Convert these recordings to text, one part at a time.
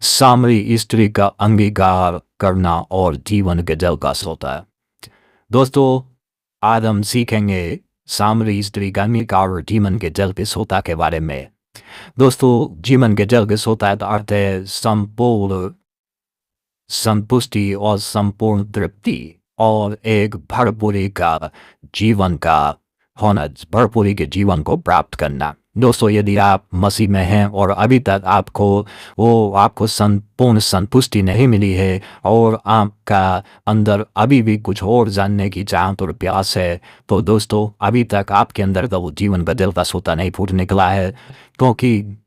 सामरी स्त्री का अंगीकार करना और जीवन के जल का होता है। दोस्तों, आज हम सीखेंगे सामरी स्त्री का अंगीकार और जीवन के जल के सोता के बारे में। दोस्तों, जीवन के जल के सोता है तो अर्थ है संपूर्ण संतुष्टि और संपूर्ण तृप्ति और एक भरपूरी का जीवन का होना, भरपूरी के जीवन को प्राप्त करना। दोस्तों, यदि आप मसीह में हैं और अभी तक आपको संपूर्ण संतुष्टि नहीं मिली है और आपका अंदर अभी भी कुछ और जानने की चाहत और प्यास है, तो दोस्तों अभी तक आपके अंदर का वो जीवन बदलता सोता नहीं फूट निकला है, क्योंकि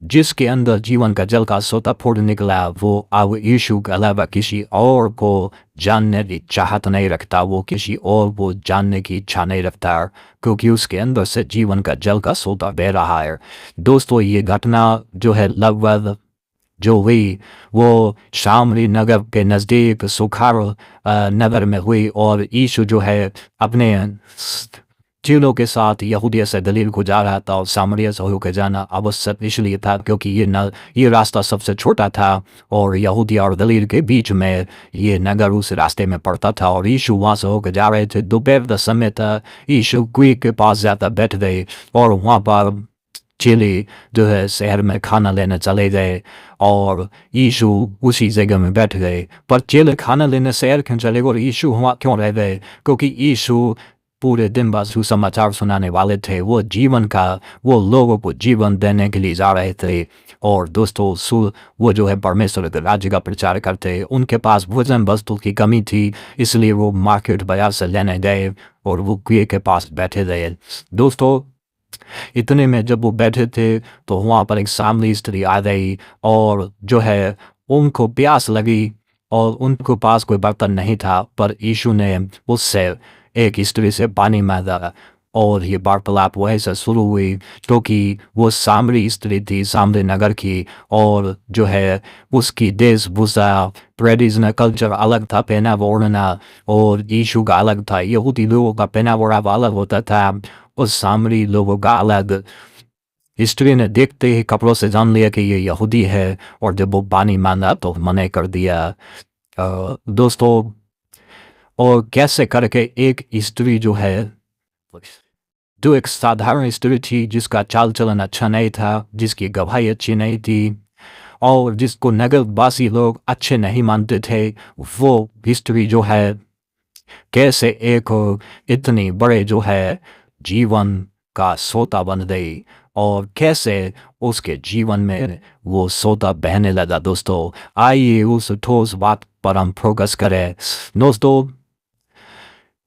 जिसके अंदर जीवन का जल का सोता फूट निकला वो अब यीशु के अलावा किसी और को जानने की चाहत नहीं रखता, वो किसी और को जानने की इच्छा नहीं रखता, क्योंकि उसके अंदर से जीवन का जल का सोता बह रहा है। दोस्तों, ये घटना जो है लगभग जो हुई वो शामली नगर के नज़दीक सुखार नगर में हुई, और यीशु जो है अपने चेलों के साथ यहूदिया से गलील को जा रहा था, और सामरिया से होकर जाना आवश्यक इसलिए था क्योंकि ये रास्ता सबसे छोटा था और यहूदिया और गलील के बीच में ये नगर उस रास्ते में पड़ता था, और यीशु वहाँ से होकर जा रहे थे। दोपहर का समय था, यीशु कुएं के पास जाता बैठ गए और वहाँ पर चेले जो है शहर में खाना लेने चले गए और यीशु उसी जगह में बैठ गए। पर चेले खाना लेने शहर क्यों चले गए और यीशु वहाँ क्यों रह गए? क्योंकि यीशु पूरे दिन बाद सुसमाचार सुनाने वाले थे। वो लोगों को जीवन देने के लिए जा रहे थे। और दोस्तों, वो जो है परमेश्वर के राज्य का प्रचार करते। उनके पास भोजन वस्तु की कमी थी, इसलिए वो मार्केट बाजार से लेने गए और वो कुएं के पास बैठे रहे। दोस्तों, इतने में जब वो बैठे थे तो वहाँ पर एक सामरी स्त्री आ गई और जो है उनको प्यास लगी और उनके पास कोई बर्तन नहीं था, पर यीशु ने उससे एक स्त्री से पानी मांगा और ये वार्तालाप वहीं से शुरू हुई, क्योंकि वो सामरी स्त्री थी सामरी नगर की, और जो है उसकी वेशभूषा ट्रेडिशनल कल्चर अलग था, पहनावा ओढ़ना, और यीशु का अलग था। यहूदी लोगों का पहनावा अलग होता था और सामरी लोगों का अलग। स्त्री ने देखते ही कपड़ों से जान लिया कि ये यहूदी है, और जब वो पानी मांगा तो मना कर दिया। दोस्तों, और कैसे करके एक स्त्री जो एक साधारण स्त्री थी, जिसका चाल चलन अच्छा नहीं था, जिसकी गवाही अच्छी नहीं थी और जिसको नगरवासी लोग अच्छे नहीं मानते थे, वो स्त्री जो है कैसे एक इतनी बड़े जो है जीवन का सोता बन गई और कैसे उसके जीवन में वो सोता बहने लगा। दोस्तों, आइए उस ठोस बात पर हम फोकस करें। दोस्तों,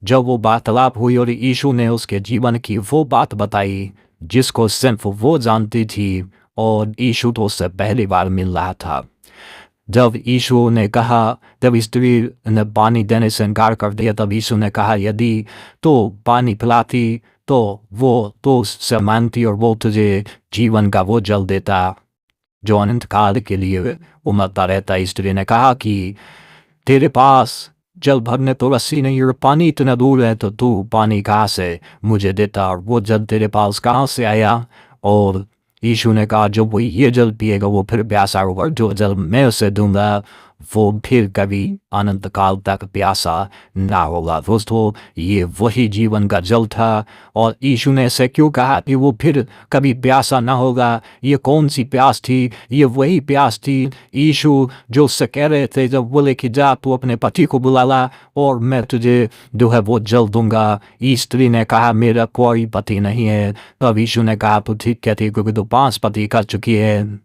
जब वो वार्तालाप हुई और यीशु ने उसके जीवन की वो बात बताई जिसको सिर्फ वो जानती थी, और यीशु तो उससे पहली बार मिल रहा था। जब यीशु ने कहा, जब स्त्री ने पानी देने से इनकार कर दिया, तब यीशु ने कहा यदि तो पानी पिलाती तो वो तो उससे मानती और वो तुझे जीवन का वो जल देता जो अनंत काल के लिए उमड़ता रहता। स्त्री ने कहा कि तेरे पास जल भरने तो रस्सी नहीं और पानी इतना दूर है, तो तू पानी कहाँ से मुझे देता और वो जल तेरे पास कहाँ से आया? और यीशु ने कहा जो वो ये जल पिएगा वो फिर प्यासा होगा, जो जल मैं उसे दूंगा वो फिर कभी अनंत काल तक प्यासा ना होगा। दोस्तों, ये वही जीवन का जल था, और यीशु ने ऐसे क्यों कहा कि वो फिर कभी प्यासा ना होगा? ये कौन सी प्यास थी? ये वही प्यास थी यीशु जो उससे कह रहे थे जब बोले कि जा तू अपने पति को बुला ला और मैं तुझे जो है वो जल दूंगा। स्त्री ने कहा मेरा कोई पति नहीं है। तब यीशु ने कहा तो ठीक कहती, क्योंकि तो 5 पति कर चुकी है,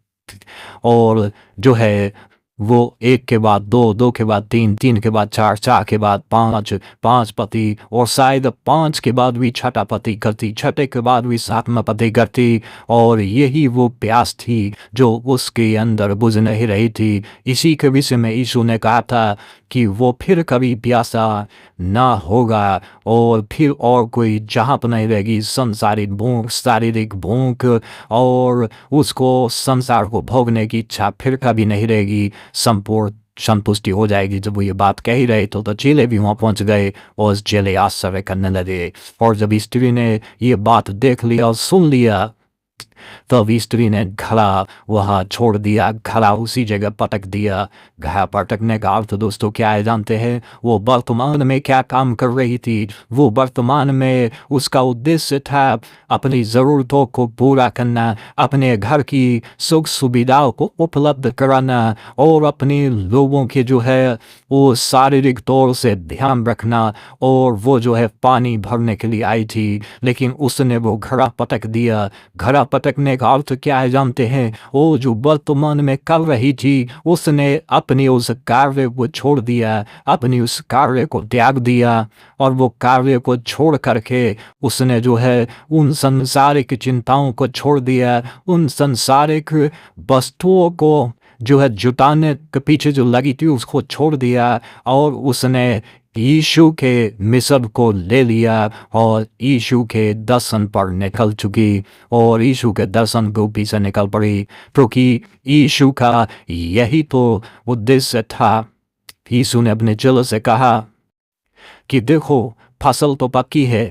और जो है वो 1 के बाद 2, 2 के बाद 3, 3 के बाद 4, 4 के बाद 5, 5 पति, और शायद 5 के बाद भी छठा पति करती, छठे के बाद भी 7वां पति करती। और यही वो प्यास थी जो उसके अंदर बुझ नहीं रही थी। इसी के विषय में यीशु ने कहा था कि वो फिर कभी प्यासा ना होगा और फिर और कोई चाहत नहीं रहेगी, संसारिक भूख, शारीरिक भूख, और उसको संसार को भोगने की इच्छा फिर कभी नहीं रहेगी, संपूर्ण संतुष्टि हो जाएगी। जब वो ये बात कह ही रहे तो चेले भी वहाँ पहुँच गए और चेले आश्चर्य करने लगे। और जब स्त्री ने ये बात देख लिया और सुन लिया तब स्त्री ने घड़ा वहाँ छोड़ दिया, घड़ा उसी जगह पटक दिया। घड़ा पटकने का अर्थ दोस्तों क्या है जानते हैं? वो वर्तमान में क्या काम कर रही थी? वो वर्तमान में उसका उद्देश्य था अपनी ज़रूरतों को पूरा करना, अपने घर की सुख सुविधाओं को उपलब्ध कराना और अपने लोगों के जो है वो शारीरिक तौर से ध्यान रखना। और वो जो है पानी भरने के लिए आई थी, लेकिन उसने वो घड़ा पटक दिया। घड़ा पटकने का अर्थ क्या है जानते हैं? वो जो वर्तमान में कर रही थी उसने अपनी उस कार्य को छोड़ दिया, अपनी उस कार्य को त्याग दिया और वो कार्य को छोड़ करके उसने जो है उन संसारिक चिंताओं को छोड़ दिया, उन संसारिक वस्तुओं को जो है जुटाने के पीछे जो लगी थी उसको छोड़ दिया और उसने यीशु के मिशन को ले लिया और यीशु के दर्शन पर निकल चुकी और यीशु के दर्शन को पीछे निकल पड़ी, क्योंकि यीशु का यही तो उद्देश्य था। यीशु ने अपने चेलों से कहा कि देखो फसल तो पक्की है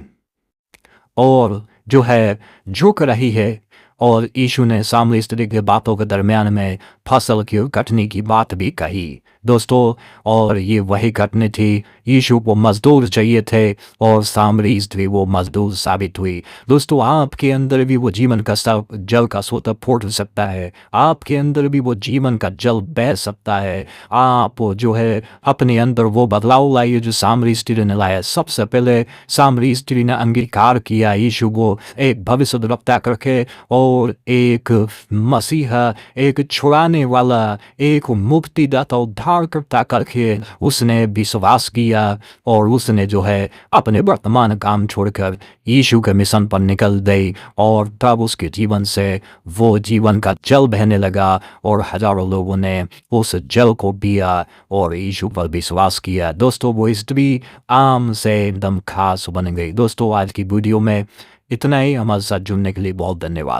और जो है झुक रही है। और यीशु ने सामने स्त्री के बातों के दरमियान में फसल की कटनी की बात भी कही दोस्तों। और ये वही घटना थी, यीशु को मजदूर चाहिए थे और सामरी स्त्री वो मजदूर साबित हुई। दोस्तों आपके अंदर भी वो जीवन का जल का सोत फूट सकता है, आपके अंदर भी वो जीवन का जल बह सकता है। आप जो है अपने अंदर वो बदलाव लाइए जो सामरी स्त्री ने लाया। सबसे पहले सामरी स्त्री ने अंगीकार किया यीशु को एक भविष्यद्वक्ता करके और एक मसीहा, एक छुड़ाने वाला, एक मुक्तिदाता उद्धारकर्ता करके उसने विश्वास किया और उसने जो है अपने वर्तमान काम छोड़कर यीशु के मिशन पर निकल गई। और तब उसके जीवन से वो जीवन का जल बहने लगा और हजारों लोगों ने उस जल को पिया और यीशु पर विश्वास किया। दोस्तों वो स्त्री आम से एकदम खास बन गई। दोस्तों आज की वीडियो में इतना ही। हमारे साथ जुड़ने के लिए बहुत धन्यवाद।